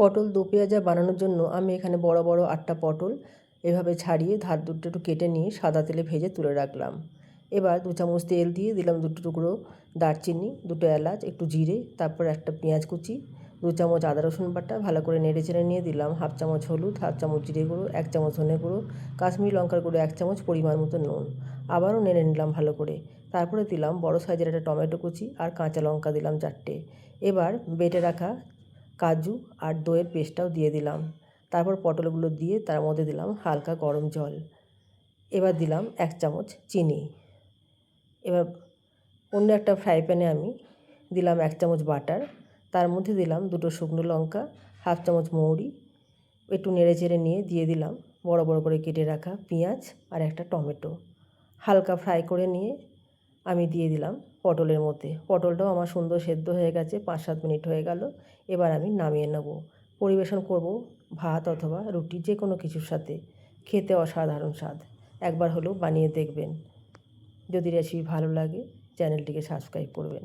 পটল দো পেঁয়াজা বানানোর জন্য আমি এখানে বড় বড় 8টা পটল এভাবে ছাড়িয়ে ধার দুটো একটু কেটে নিয়ে সাদা তেলে ভেজে তুলে রাখলাম। এবার 2 চামচ তেল দিয়ে দিলাম 2 টুকরো দারচিনি, 2টো এলাচ, একটু জিরে, তারপর একটা পেঁয়াজ কুচি, 2 চামচ আদা রসুন বাটা, ভালো করে নেড়ে চেড়ে নিয়ে দিলাম হাফ চামচ হলুদ, হাফ চামচ জিরে গুঁড়ো, 1 চামচ ধনে গুঁড়ো, কাশ্মীরি লঙ্কার গুঁড়ো 1 চামচ, পরিমাণ মতো নুন। আবারও নেড়ে নিলাম ভালো করে। তারপরে দিলাম বড় সাইজের একটা টমেটো কুচি আর কাঁচা লঙ্কা দিলাম 4টে। এবার বেটে রাখা কাজু আর দইয়ের পেস্টটাও দিয়ে দিলাম। তারপর পটলগুলো দিয়ে তার মধ্যে দিলাম হালকা গরম জল। এবার দিলাম 1 চামচ চিনি। এবার অন্য একটা ফ্রাই প্যানে আমি দিলাম 1 চামচ বাটার, তার মধ্যে দিলাম 2টো শুকনো লঙ্কা, হাফ চামচ মৌরি, একটু নেড়ে চেড়ে নিয়ে দিয়ে দিলাম বড় বড় করে কেটে রাখা পেঁয়াজ আর একটা টমেটো। হালকা ফ্রাই করে নিয়ে আমি দিয়ে দিলাম পটলের মধ্যে। পটলটাও আমার সুন্দর সেদ্ধ হয়ে গেছে, 5-7 মিনিট হয়ে গেল। এবার আমি নামিয়ে নেব। পরিবেশন করব ভাত অথবা রুটি, যে কোনো কিছুর সাথে। খেতে অসাধারণ স্বাদ। একবার হলেও বানিয়ে দেখবেন। যদি রেসিপি ভালো লাগে চ্যানেলটিকে সাবস্ক্রাইব করবেন।